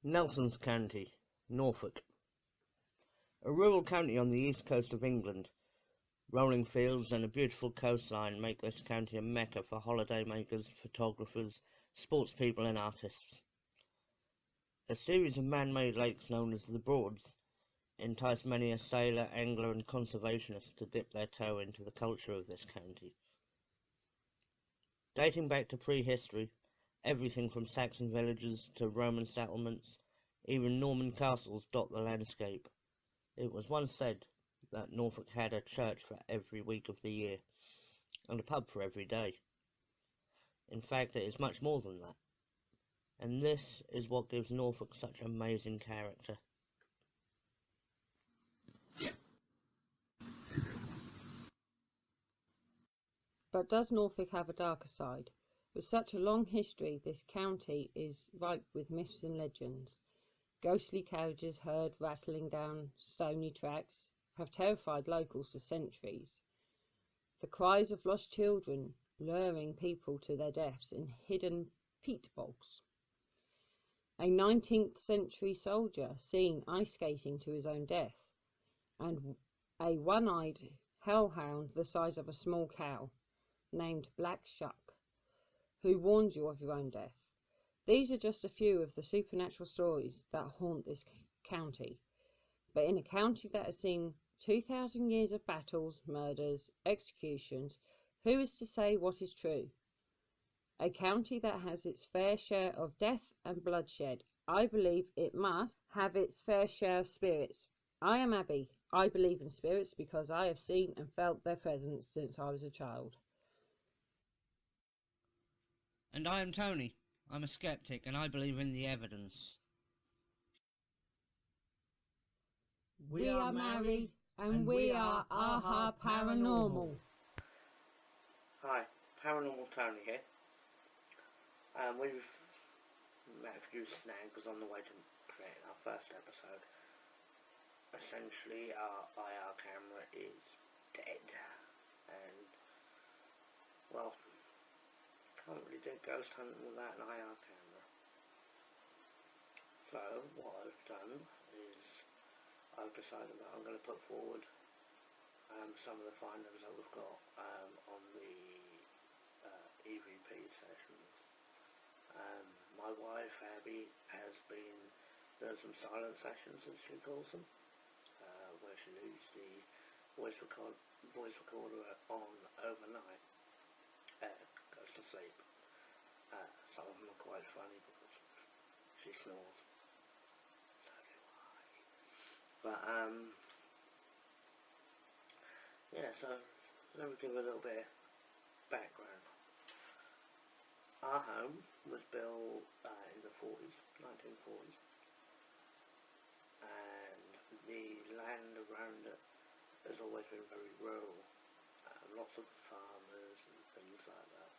Nelson's County, Norfolk. A rural county on the east coast of England. Rolling fields and a beautiful coastline make this county a mecca for holidaymakers, photographers, sportspeople and artists. A series of man-made lakes known as the Broads entice many a sailor, angler and conservationist to dip their toe into the culture of this county. Dating back to prehistory, everything from Saxon villages to Roman settlements, even Norman castles dot the landscape. It was once said that Norfolk had a church for every week of the year, and a pub for every day. In fact, it is much more than that. And this is what gives Norfolk such amazing character. But does Norfolk have a darker side? With such a long history, this county is ripe with myths and legends. Ghostly carriages heard rattling down stony tracks have terrified locals for centuries. The cries of lost children luring people to their deaths in hidden peat bogs. A 19th century soldier seen ice skating to his own death, and a one-eyed hellhound the size of a small cow, named Black Shuck, who warned you of your own death. These are just a few of the supernatural stories that haunt this county. But in a county that has seen 2,000 years of battles, murders, executions, who is to say what is true? A county that has its fair share of death and bloodshed. I believe it must have its fair share of spirits. I am Abby. I believe in spirits because I have seen and felt their presence since I was a child. And I am Tony. I'm a skeptic and I believe in the evidence. We are married and we are Aha Paranormal. Hi, ParanormalTony here. We've met a few snags on the way to create our first episode. Essentially, our IR camera is dead, and, well, can't really do ghost hunting without an IR camera. So, what I've done is I've decided that I'm going to put forward some of the findings that we've got on the EVP sessions. My wife Abby has been doing some silent sessions, as she calls them, where she leaves the voice recorder on overnight, goes to sleep. Some of them are quite funny because she snores. So do I. But yeah, so let me give a little bit of background. Our home was built in the 1940s, and the land around it has always been very rural. Lots of farmers and things like that.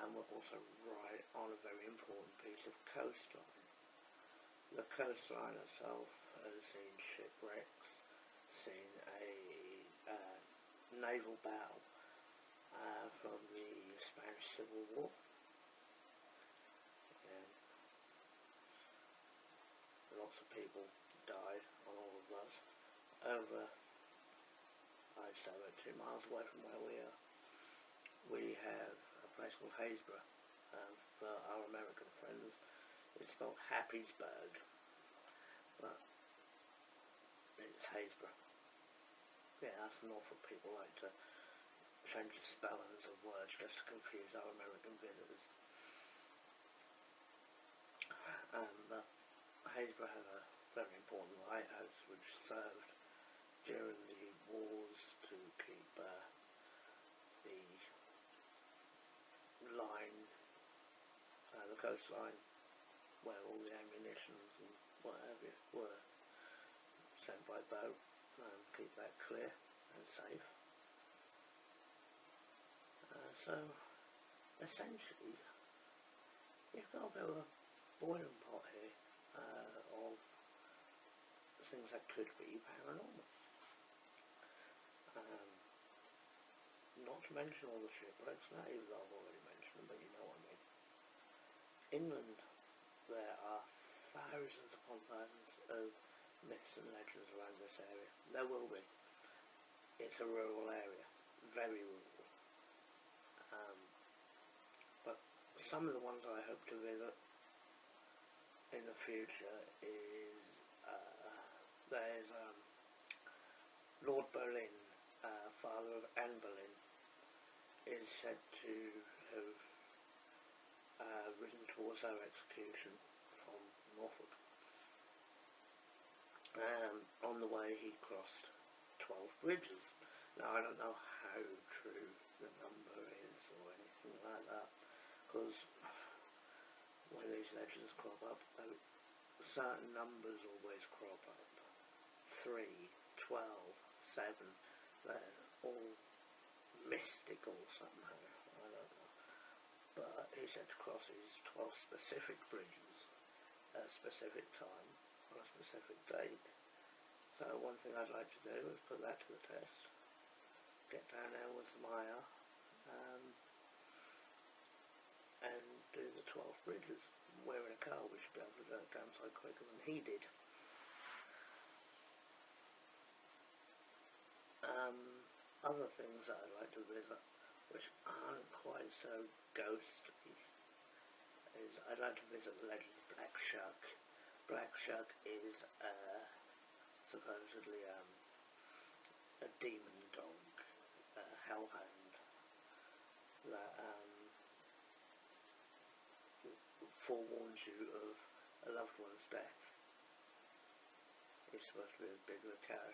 And we're also right on a very important piece of coastline. The coastline itself has seen shipwrecks, seen a naval battle from the Spanish Civil War. And lots of people died on all of those. Over, I'd say about 2 miles away from where we are, we have a place called Haysborough. For our American friends, it's spelled Happysburg, but it's Haysborough. Yeah, us Norfolk people like to change the spellings of words just to confuse our American visitors. But Haysborough has a very important lighthouse which served during the wars to keep the line, the coastline, where all the ammunitions and whatever were sent by boat, keep that clear and safe. So essentially, you've got a bit of a boiling pot here of things that could be paranormal. Not to mention all the shipwrecks, not even though I've already mentioned them, but you know what I mean. Inland, there are thousands upon thousands of myths and legends around this area. There will be. It's a rural area, very rural. But some of the ones I hope to visit in the future is there's Lord Boleyn, father of Anne Boleyn, is said to have ridden towards her execution from Norfolk. On the way he crossed 12 bridges. Now I don't know how true the number is or anything like that, because when these legends crop up, certain numbers always crop up. 3, 12, 7, they're all mystical somehow, I don't know. But he said to cross these 12 specific bridges at a specific time on a specific date. So one thing I'd like to do is put that to the test. Get down there with Maya and do the 12 bridges. We're in a car, we should be able to do it damn sight quicker than he did. Other things that I'd like to visit, which aren't quite so ghostly, is I'd like to visit the legend of Black Shuck. Black Shuck is supposedly a demon dog, a hellhound, that forewarns you of a loved one's death. He's supposed to be as big as a cow,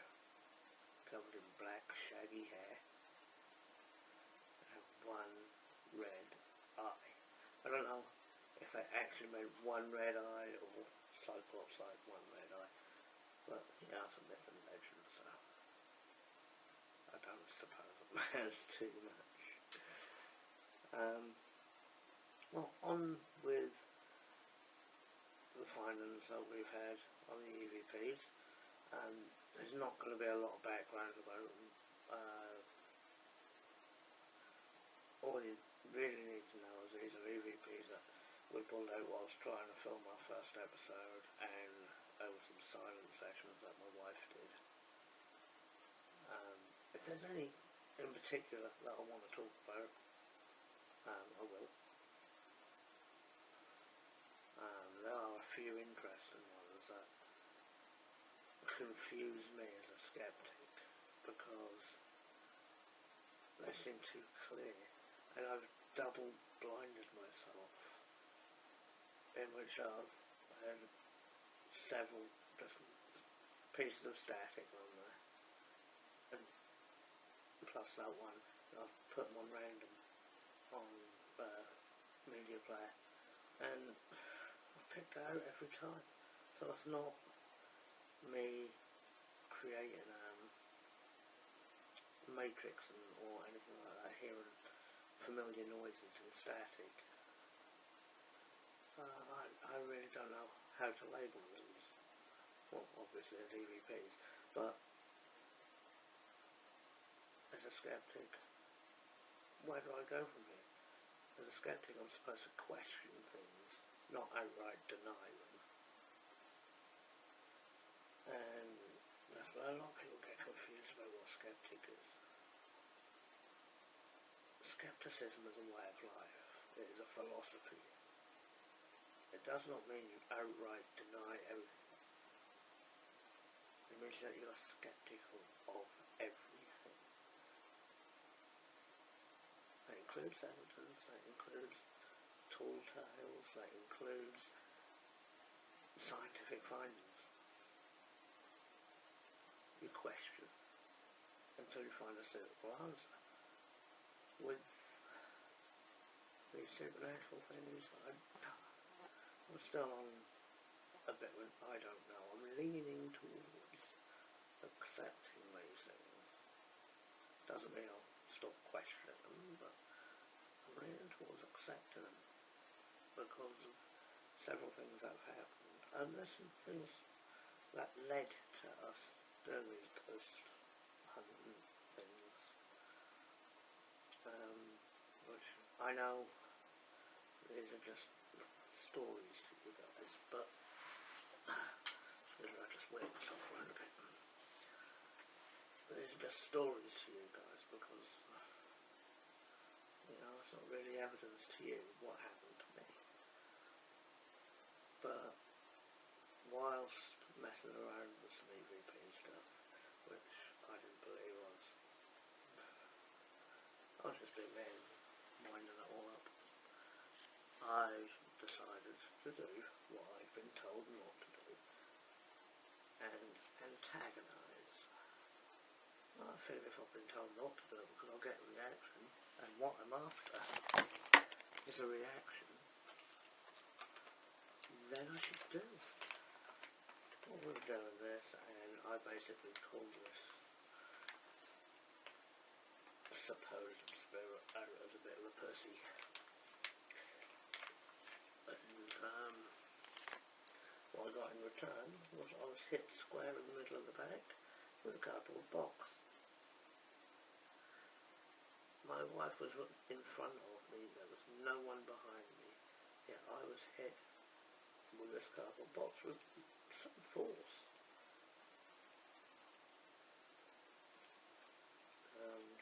covered in black shaggy hair, and have one red eye. I don't know if they actually made one red eye or Cyclops like one red eye, but yeah, it's a myth and legend, so I don't suppose it matters too much. Well, on with the findings that we've had on the EVPs. There's not going to be a lot of background about them. All you really need to know is these are EVPs that we pulled out whilst trying to film our first episode, and over some silent sessions that my wife did. If there's any in particular that I want to talk about, I will. There are a few interesting ones that confuse me as a skeptic, because they seem too clear, and I've double blinded myself, in which I've had several different pieces of static on there, and plus that one, I've put them on random on media player, and I've picked it out every time. So it's not me creating matrix or anything like that, hearing familiar noises and static. I really don't know how to label these. Well, obviously as EVPs, but as a skeptic, where do I go from here? As a skeptic, I'm supposed to question things, not outright deny them. And that's where a lot of people get confused about what skeptic is. Skepticism is a way of life. It is a philosophy. It does not mean you outright deny everything. It means that you are skeptical of everything. That includes evidence, that includes tall tales, that includes scientific findings. You question until you find a suitable answer. With these supernatural things, I'm still on a bit with I don't know. I'm leaning towards accepting these things. Doesn't mean I'll stop questioning them, but I'm leaning towards accepting them because of several things that have happened. And there's some things that led to us doing these ghost hunting things, which I know these are just stories to you guys, but stories to you guys because, you know, it's not really evidence to you what happened to me. But whilst messing around with some EVP stuff, which I didn't believe I was just being man, winding it all up, I decided to do what I'd been told not to do, and antagonise. I feel if I've been told not to do it because I'll get a reaction, and what I'm after is a reaction, then I should do. What we're doing this, and I basically call this supposed spirit as a bit of a pussy. And what I got in return was I was hit square in the middle of the back with a cardboard box. My wife was in front of me, there was no one behind me, yet I was hit with this cardboard box with some force.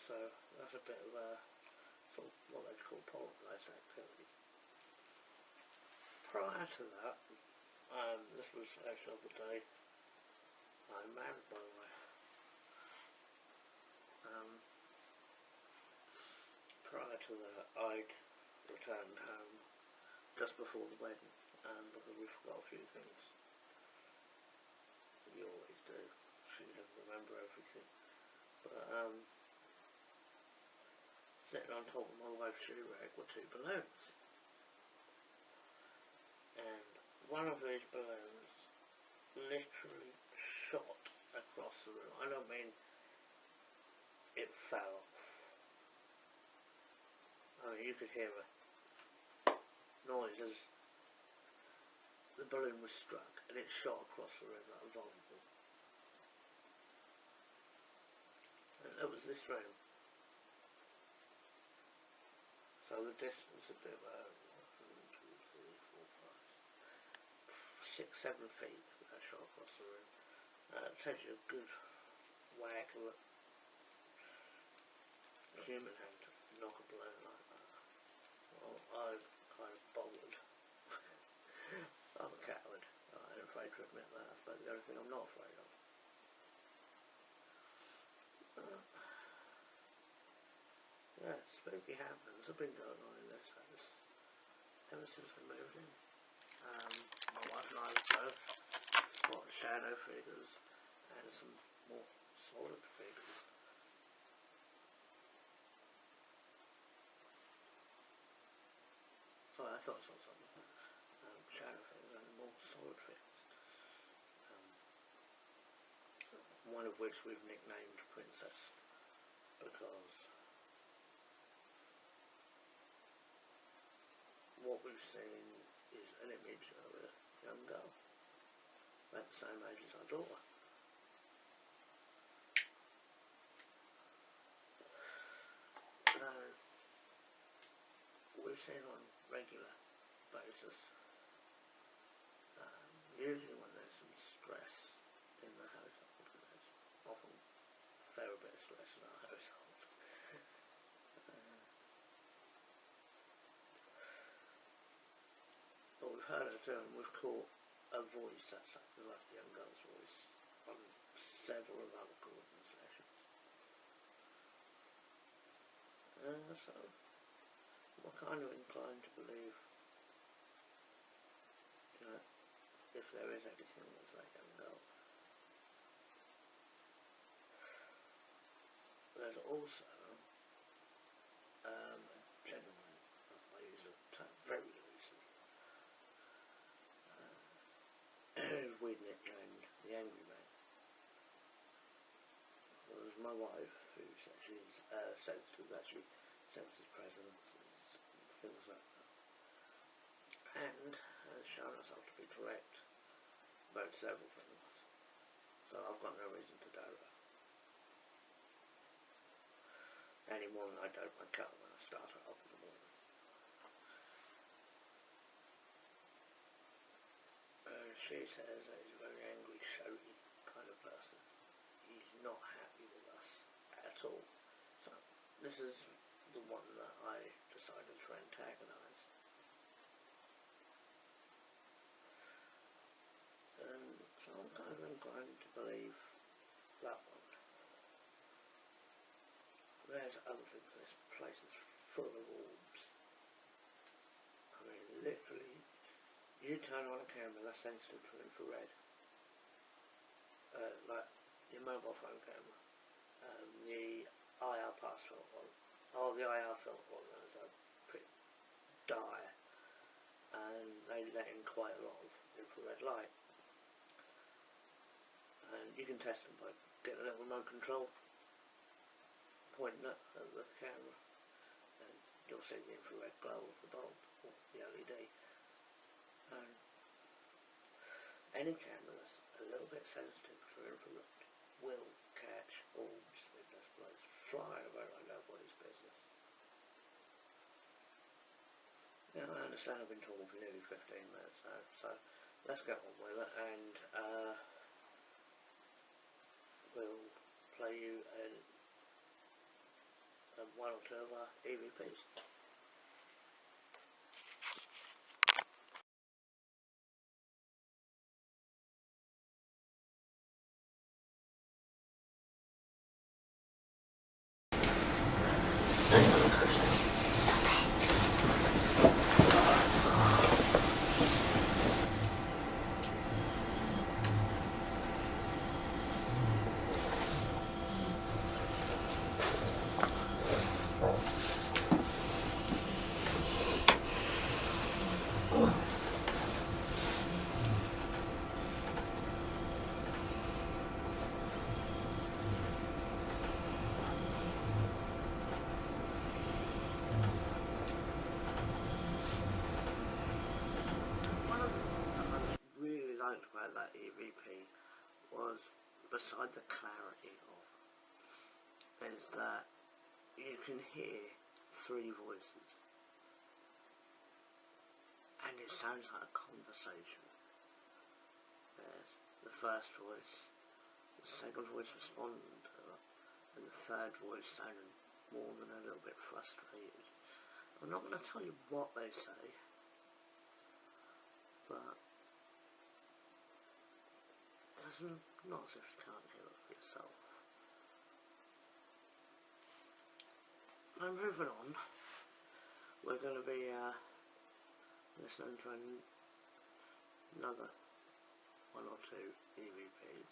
So that's a bit of a sort of what they'd call poltergeist activity. Prior to that, this was actually the day I'm married, by the way. Prior to that, I'd returned home just before the wedding, because we forgot a few things. You always do. So you don't remember everything. But sitting on top of my wife's shoe rack were 2 balloons. And one of these balloons literally shot across the room. I don't mean it fell. I mean, you could hear a noise as the balloon was struck, and it shot across the room like a volleyball. And it was this room. So the distance would be about 6, 7 feet that shot across the room. It takes you a good whack of a human hand to knock a balloon like that. Well, I kind of bothered. I'm a coward. I'm afraid to admit that. That's about the only thing I'm not afraid of. Yeah, spooky happenings have been going on in this house ever since we moved in. My wife and I both spotted shadow figures and some more solid figures. So I thought I saw something. Shadow figures and more solid figures. One of which we've nicknamed Princess because what we've seen is an image of a young girl about the same age as our daughter. We've seen on regular basis, usually when there's some stress in the household, and there's often a fair bit of stress in our household. But we've heard it too, and we've caught a voice that's something like the young girl's voice on several of our recording sessions. So we're kind of inclined to believe, you know, if there is anything that's that young girl. There's also a gentleman, I use the term very loosely, we'd nicknamed the Angry Man. It was my wife who actually senses presence, things like that, and has shown herself to be correct about several things, so I've got no reason to doubt her. Any more than I doubt my cat when I start her up in the morning. She says that he's a very angry, shouty kind of person. He's not happy with us at this is the one that I decided to antagonise. And so I'm kind of inclined to believe that one. There's other things. This place is full of orbs. I mean, literally, you turn on a camera that's sensitive to infrared, like your mobile phone camera, the IR pass filter, the IR filter on those are pretty dire, and they let in quite a lot of infrared light. And you can test them by getting a little remote control, pointing at the camera, and you'll see the infrared glow of the bulb, or the LED. And any camera that's a little bit sensitive to infrared will catch orbs with this place flying about like nobody's business. Now I understand I've been talking for nearly 15 minutes now, so let's get on with it, and we'll play you one or two of our EVPs. About that EVP was, besides the clarity of, is that you can hear 3 voices, and it sounds like a conversation. There's the first voice, the second voice responding to it, and the third voice sounding more than a little bit frustrated. I'm not going to tell you what they say, but it's not as if you can't hear it for yourself. Now moving on, we're going to be listening to another 1 or 2 EVPs,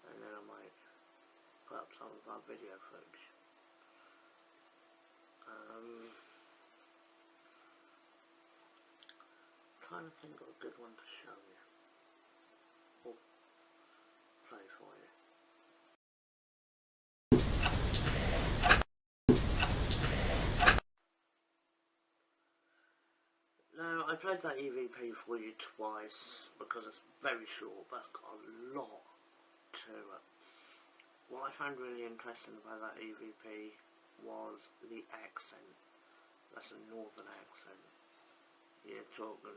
and then I might put up some of our video footage. Trying to think of a good one to show you, or play for you. Now, I played that EVP for you twice because it's very short, but it's got a lot to it. What I found really interesting about that EVP was the accent. That's a northern accent. You're talking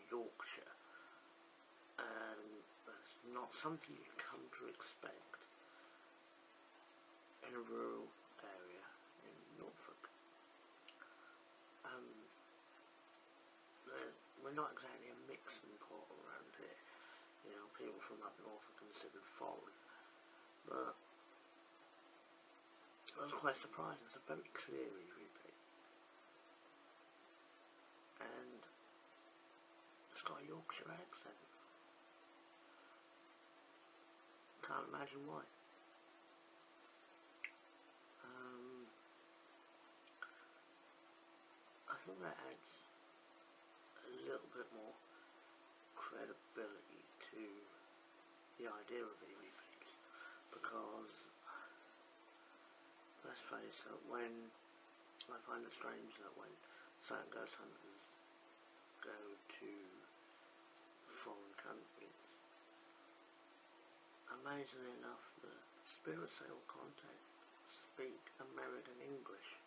Yorkshire, and that's not something you come to expect in a rural area in Norfolk. We're not exactly a mixing pot around here. You know, people from up north are considered foreign, but I was quite surprised. It's a very clear EVP, and it's got a Yorkshire accent. Can't imagine why. I think that adds a little bit more credibility to the idea of EVPs, because let's face it, when I find it strange that when certain ghost hunters go to foreign countries, amazingly enough, the spirit sale contact speak American English.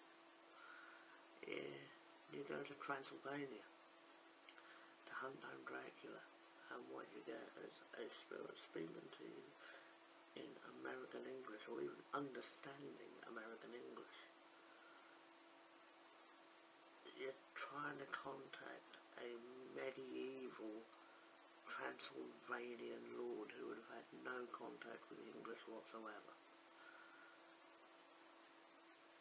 You go to Transylvania to hunt down Dracula, and what you get is a spirit speaking to you in American English, or even understanding American English. trying to contact a medieval Transylvanian lord who would have had no contact with the English whatsoever,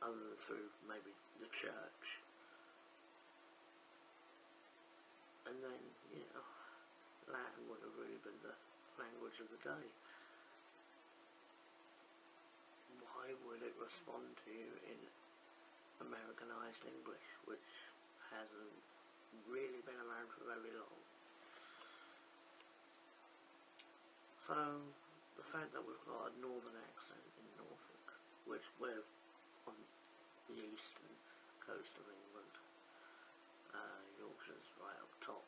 other than through maybe the church. And then, you know, Latin would have really been the language of the day. Why would it respond to you in Americanized English, which hasn't really been around for very long? So, the fact that we've got a northern accent in Norfolk, which we're on the eastern coast of England, Yorkshire's right up top.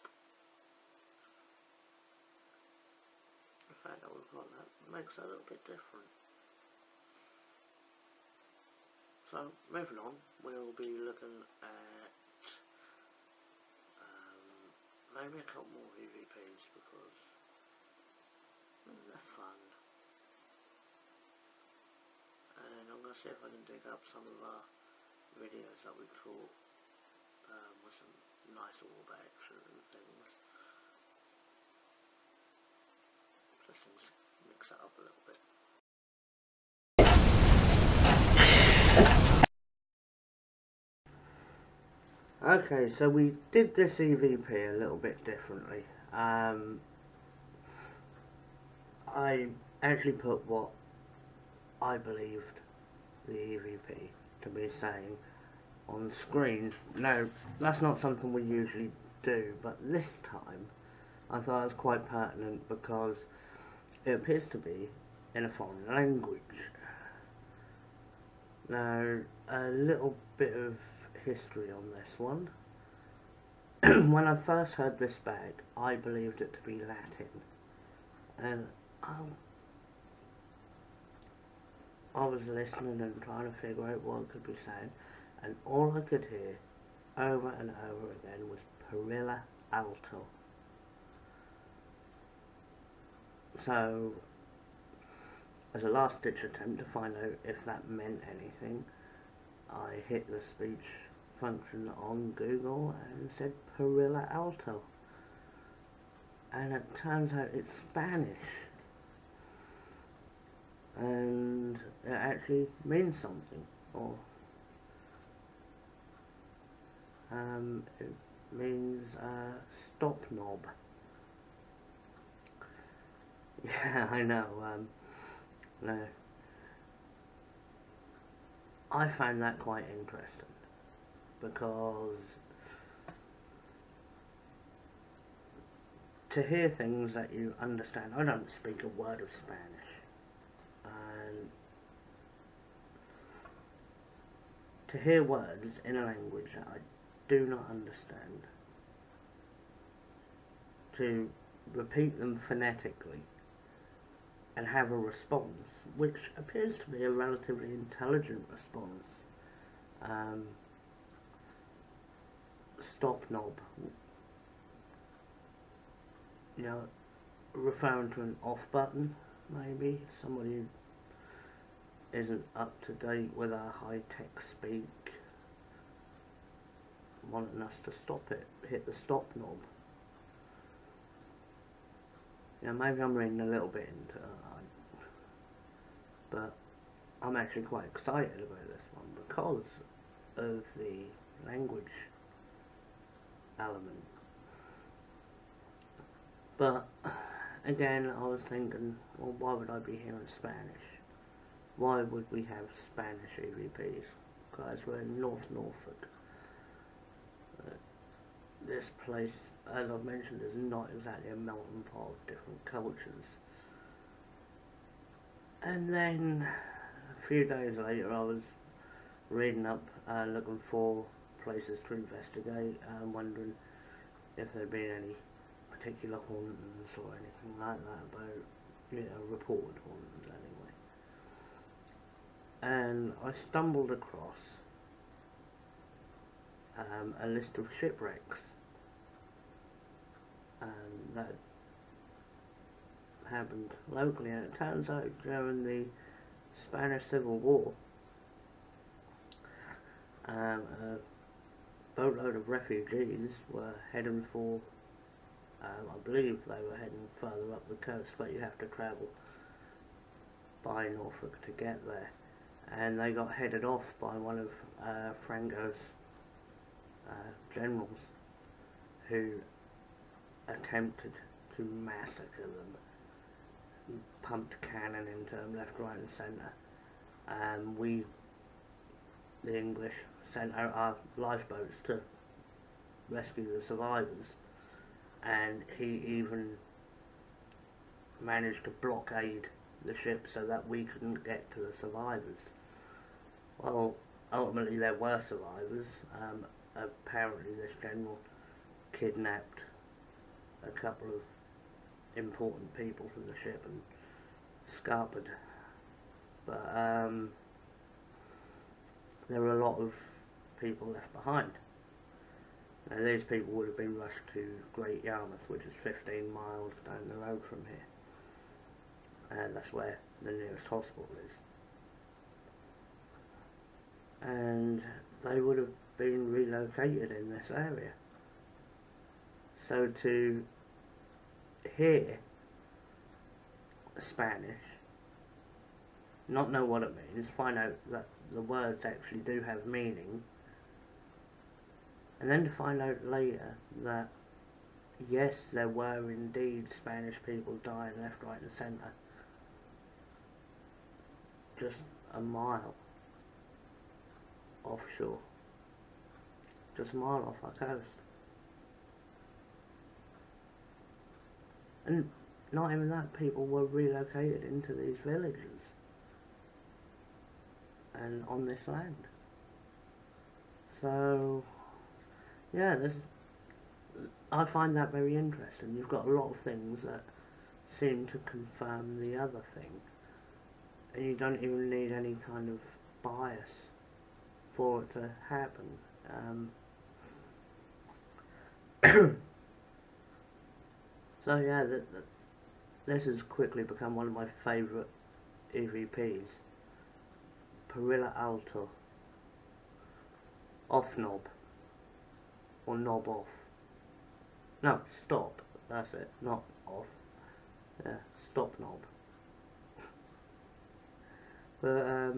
The fact that we've got that makes it a little bit different. So, moving on, we'll be looking at maybe a couple more EVPs because they're fun. And I'm going to see if I can dig up some of our videos that we caught with some nice orb action and things. Just things mix it up a little bit. Okay, so we did this EVP a little bit differently. I actually put what I believed the EVP to be saying on screen. Now, that's not something we usually do, but this time I thought it was quite pertinent because it appears to be in a foreign language. Now, a little bit of history on this one. When I first heard this bag, I believed it to be Latin, and I was listening and trying to figure out what it could be saying, and all I could hear over and over again was Parilla Alto. So, as a last ditch attempt to find out if that meant anything, I hit the speech function on Google and said Parilla Alto, and it turns out it's Spanish, and it actually means something, or it means stop knob. Yeah, I know. No, I found that quite interesting because to hear things that you understand, I don't speak a word of Spanish, and to hear words in a language that I do not understand, to repeat them phonetically and have a response, which appears to be a relatively intelligent response. Stop knob, you know, referring to an off button, maybe somebody who isn't up to date with our high-tech speak, wanting us to stop it, hit the stop knob. You know, maybe I'm reading a little bit into it, but I'm actually quite excited about this one because of the language element. But again, I was thinking, well, why would I be hearing Spanish? Why would we have Spanish EVPs? Guys, we're in North Norfolk. This place, as I've mentioned, is not exactly a melting pot of different cultures. And then a few days later, I was reading up, looking for places to investigate, wondering if there'd been any particular hauntings or anything like that about, you know, reported hauntings anyway. And I stumbled across a list of shipwrecks that happened locally, and it turns out during the Spanish Civil War, a boatload of refugees were heading for, I believe they were heading further up the coast, but you have to travel by Norfolk to get there. And they got headed off by one of Franco's generals, who attempted to massacre them, pumped cannon into them left, right and centre. We, the English, sent out our lifeboats to rescue the survivors, and he even managed to blockade the ship so that we couldn't get to the survivors. Well, ultimately there were survivors. Apparently this general kidnapped a couple of important people from the ship and scarpered. But there were a lot of people left behind. Now these people would have been rushed to Great Yarmouth, which is 15 miles down the road from here. And that's where the nearest hospital is. And they would have been relocated in this area. So to hear Spanish, not know what it means, find out that the words actually do have meaning, and then to find out later that yes, there were indeed Spanish people dying left, right and centre, just a mile offshore, just a mile off our coast. And not even that, people were relocated into these villages and on this land. So yeah, I find that very interesting. You've got a lot of things that seem to confirm the other thing, and you don't even need any kind of bias for it to happen. So yeah, this has quickly become one of my favourite EVPs. Perilla Alto. Off knob. Or knob off. No, stop. That's it. Not off. Yeah, stop knob. But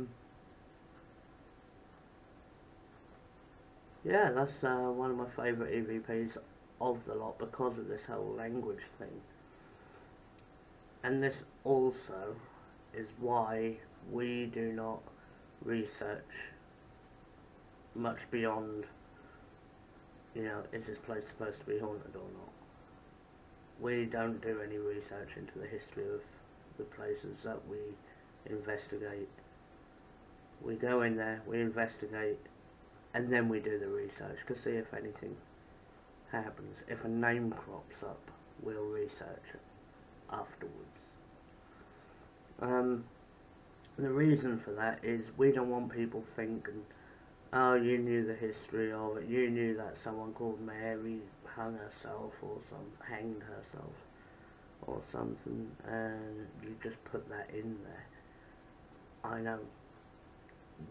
yeah, that's one of my favourite EVPs of the lot because of this whole language thing. And this also is why we do not research much beyond, you know, is this place supposed to be haunted or not? We don't do any research into the history of the places that we investigate. We go in there, we investigate, and then we do the research to see if anything happens. If a name crops up, we'll research it afterwards. The reason for that is we don't want people thinking, oh, you knew the history of it, you knew that someone called Mary hung herself or hanged herself or something, and you just put that in there. I know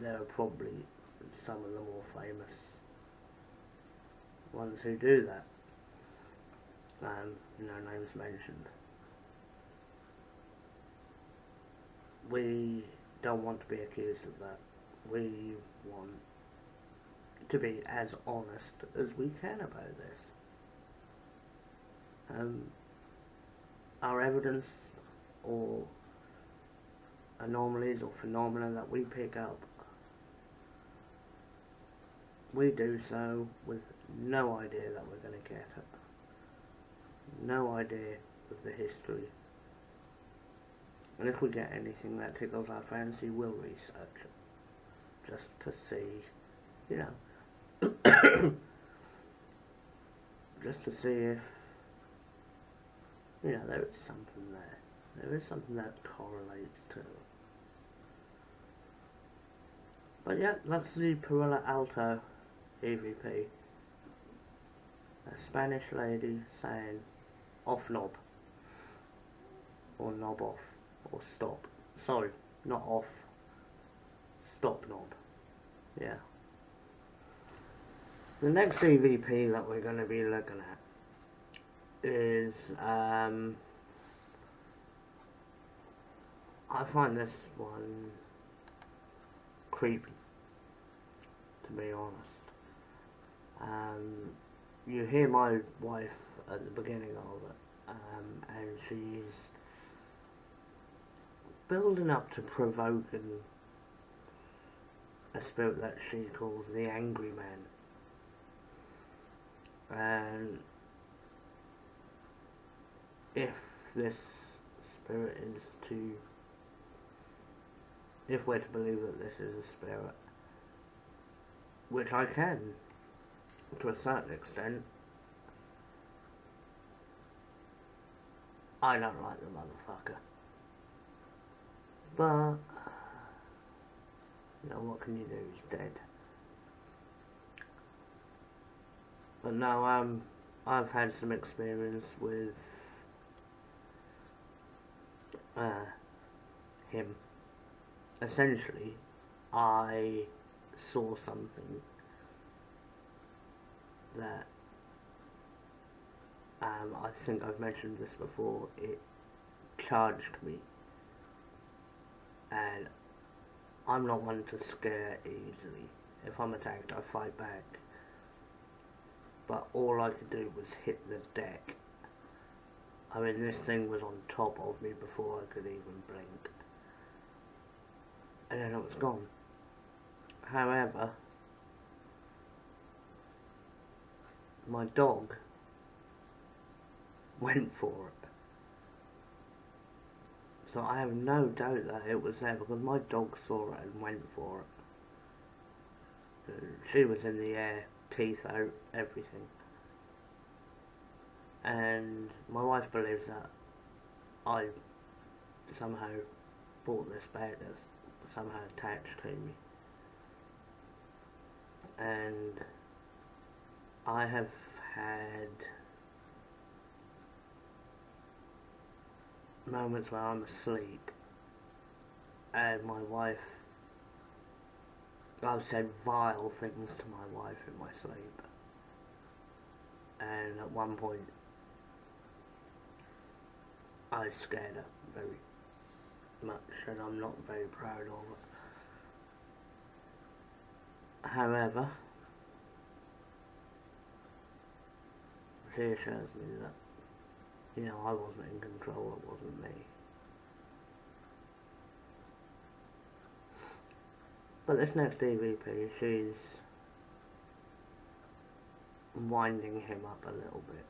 there are probably some of the more famous ones who do that, no names mentioned. We don't want to be accused of that. We want to be as honest as we can about this. Our evidence or anomalies or phenomena that we pick up, we do so with no idea that we're going to get it. No idea of the history. And if we get anything that tickles our fancy, we'll research it. Just to see, you know, just to see if, you know, there is something there. There is something that correlates to it. But yeah, that's the Perilla Alto EVP. A Spanish lady saying off knob, or knob off, or stop. Sorry, not off, stop knob. Yeah. The next EVP that we're going to be looking at is, I find this one creepy, to be honest. You hear my wife at the beginning of it, and she's building up to provoking a spirit that she calls the Angry Man. And if this spirit is to, if we're to believe that this is a spirit, which I can, to a certain extent, I don't like the motherfucker. But, you know, what can you do? He's dead. But no, I've had some experience with him. Essentially, I saw something that, I think I've mentioned this before, it charged me. And I'm not one to scare easily. If I'm attacked, I fight back. But all I could do was hit the deck. I mean, this thing was on top of me before I could even blink. And then it was gone. However, my dog went for it. So I have no doubt that it was there, because my dog saw it and went for it. She was in the air, teeth out, everything. And my wife believes that I somehow bought this bed as somehow attached to me. And I have had moments where I'm asleep and my wife, I've said vile things to my wife in my sleep, and at one point I scared her very much, and I'm not very proud of it. However, she assures me that, you know, I wasn't in control, it wasn't me. But this next EVP, she's winding him up a little bit.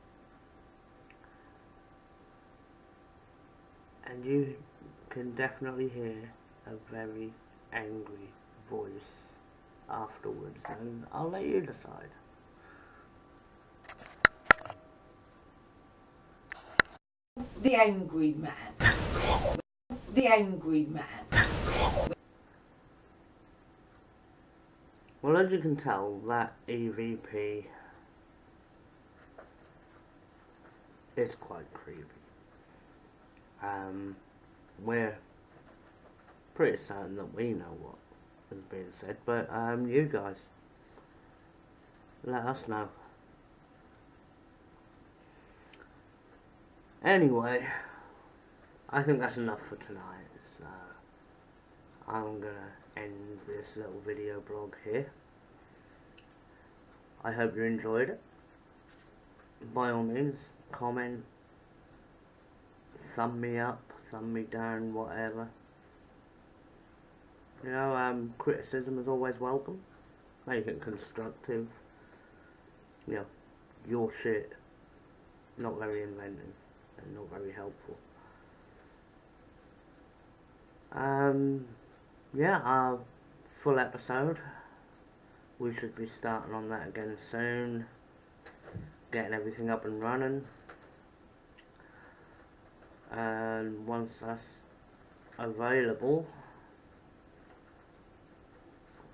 And you can definitely hear a very angry voice afterwards, and I'll let you decide. The Angry Man. The Angry Man. Well, as you can tell, that EVP is quite creepy. We're pretty certain that we know what is being said, but you guys, let us know. Anyway, I think that's enough for tonight, so I'm gonna end this little video blog here. I hope you enjoyed it. By all means, comment, thumb me up, thumb me down, whatever. You know, criticism is always welcome. Make it constructive. You know, your shit, not very inventive and not very helpful. Yeah, full episode. We should be starting on that again soon. Getting everything up and running. And once that's available,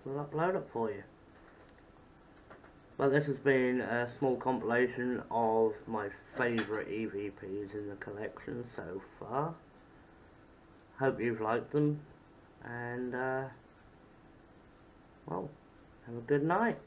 we'll upload it for you. But this has been a small compilation of my favourite EVPs in the collection so far. Hope you've liked them, and well, have a good night.